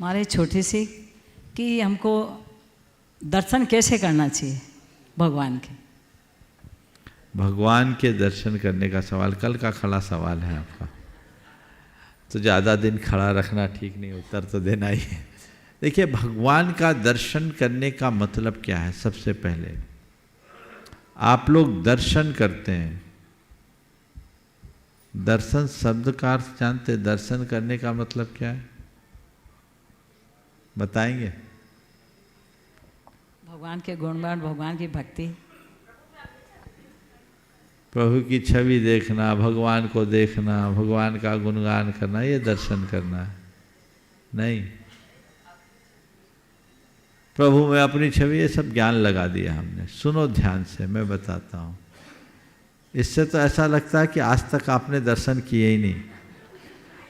हमारे छोटी सी कि हमको दर्शन कैसे करना चाहिए भगवान के। भगवान के दर्शन करने का सवाल कल का खड़ा सवाल है आपका, तो ज़्यादा दिन खड़ा रखना ठीक नहीं, उत्तर तो देना ही है। देखिए, भगवान का दर्शन करने का मतलब क्या है। सबसे पहले आप लोग दर्शन करते हैं, दर्शन शब्द का अर्थ जानते हैं? दर्शन करने का मतलब क्या है बताएंगे? भगवान के गुणगान, भगवान की भक्ति, प्रभु की छवि देखना, भगवान को देखना, भगवान का गुणगान करना, ये दर्शन करना है? नहीं। प्रभु में अपनी छवि, ये सब ज्ञान लगा दिया हमने। सुनो ध्यान से, मैं बताता हूँ। इससे तो ऐसा लगता है कि आज तक आपने दर्शन किए ही नहीं,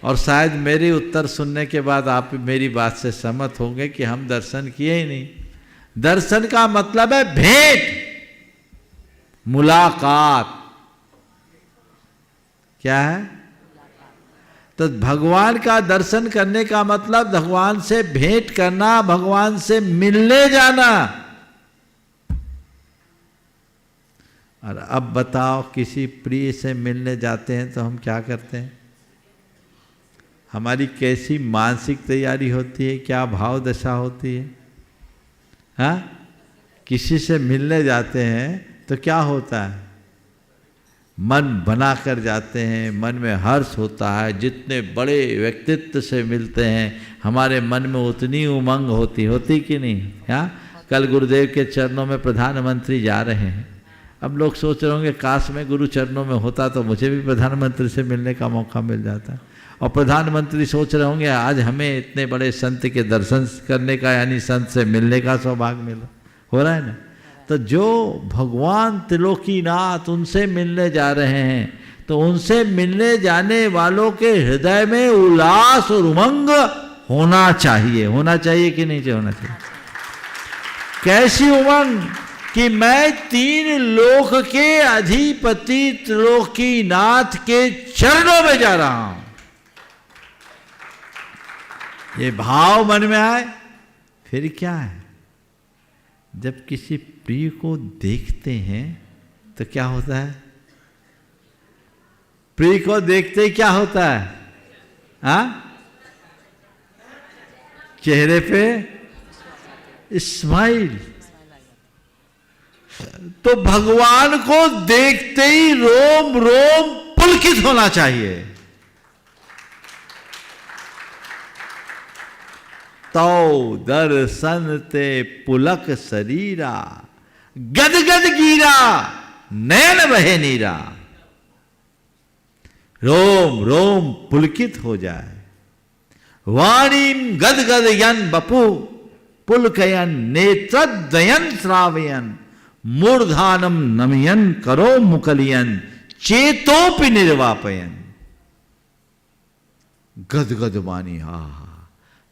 और शायद मेरी उत्तर सुनने के बाद आप मेरी बात से सहमत होंगे कि हम दर्शन किए ही नहीं। दर्शन का मतलब है भेंट, मुलाकात। क्या है? तो भगवान का दर्शन करने का मतलब भगवान से भेंट करना, भगवान से मिलने जाना। और अब बताओ, किसी प्रिय से मिलने जाते हैं तो हम क्या करते हैं? हमारी कैसी मानसिक तैयारी होती है, क्या भाव दशा होती है? हाँ, किसी से मिलने जाते हैं तो क्या होता है? मन बना कर जाते हैं, मन में हर्ष होता है। जितने बड़े व्यक्तित्व से मिलते हैं हमारे मन में उतनी उमंग होती कि नहीं? हाँ, कल गुरुदेव के चरणों में प्रधानमंत्री जा रहे हैं। अब लोग सोच रहे होंगे काश में गुरु चरणों में होता तो मुझे भी प्रधानमंत्री से मिलने का मौका मिल जाता। और प्रधानमंत्री सोच रहे होंगे आज हमें इतने बड़े संत के दर्शन करने का, यानी संत से मिलने का सौभाग्य मिला। हो रहा है ना? तो जो भगवान त्रिलोकीनाथ उनसे मिलने जा रहे हैं, तो उनसे मिलने जाने वालों के हृदय में उल्लास और उमंग होना चाहिए। होना चाहिए कि नहीं होना चाहिए? कैसी उमंग कि मैं 3 लोक के अधिपति त्रिलोकीनाथ के चरणों में जा रहा हूं। ये भाव मन में आए, फिर क्या है? जब किसी प्रिय को देखते हैं तो क्या होता है? प्रिय को देखते ही क्या होता है? हाँ, चेहरे पे स्माइल। तो भगवान को देखते ही रोम रोम पुलकित होना चाहिए। तो दर्शन ते पुलक शरीरा, गद गद गिरा नयन बहे नीरा। रोम रोम पुलकित हो जाए। वाणीम गद गद यन बपु पुलकयन नेत्रदयन श्रावयन मूर्धानम नमयन करो मुकलियन चेतोपि निर्वापयन। गद गद वाणी, हा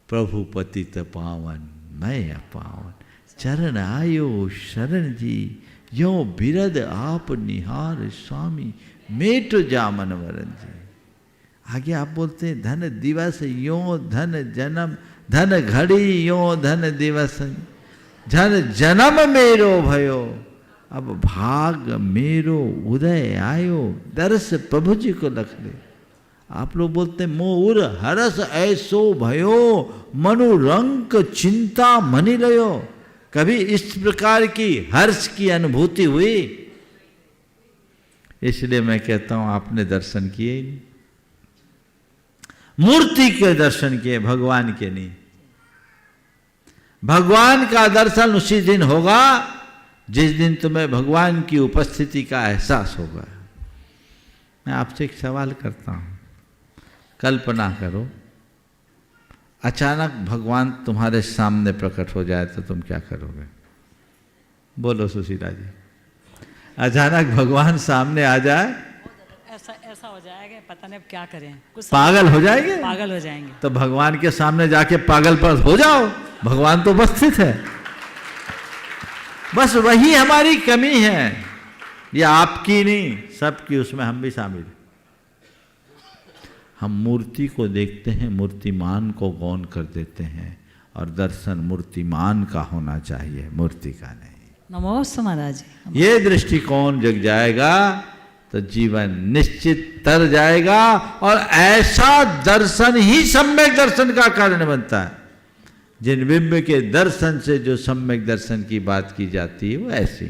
प्रभु पतित पावन मैं अपावन। चरण आयो शरण जी, यो बिरद आप निहार स्वामी मेट जामन वरन जी। आगे आप बोलते हैं धन दिवस यो धन जन्म, धन घड़ी यो धन दिवस, धन जन्म मेरो भयो, अब भाग मेरो उदय आयो, दर्श प्रभु जी को लख ले। आप लोग बोलते हैं मोर हरस ऐसो भयो, मनु रंक चिंता मनि लयो। कभी इस प्रकार की हर्ष की अनुभूति हुई? इसलिए मैं कहता हूं आपने दर्शन किए ही नहीं। मूर्ति के दर्शन किए, भगवान के नहीं। भगवान का दर्शन उसी दिन होगा जिस दिन तुम्हें भगवान की उपस्थिति का एहसास होगा। मैं आपसे एक सवाल करता हूं, कल्पना करो अचानक भगवान तुम्हारे सामने प्रकट हो जाए तो तुम क्या करोगे? बोलो सुशीला जी। अचानक भगवान सामने आ जाए, ऐसा हो जाएगा, पता नहीं अब क्या करें। कुछ पागल हो जाएंगे। पागल हो जाएंगे। तो भगवान के सामने जाके पागल पर हो जाओ, भगवान तो उपस्थित है। बस वही हमारी कमी है, ये आपकी नहीं सबकी, उसमें हम भी शामिल। हम मूर्ति को देखते हैं, मूर्तिमान को गौण कर देते हैं, और दर्शन मूर्तिमान का होना चाहिए, मूर्ति का नहीं। नमोस्तु महाराज जी। ये दृष्टिकोण जग जाएगा तो जीवन निश्चित तर जाएगा, और ऐसा दर्शन ही सम्यक दर्शन का कारण बनता है। जिन बिंब के दर्शन से जो सम्यक दर्शन की बात की जाती है वो ऐसी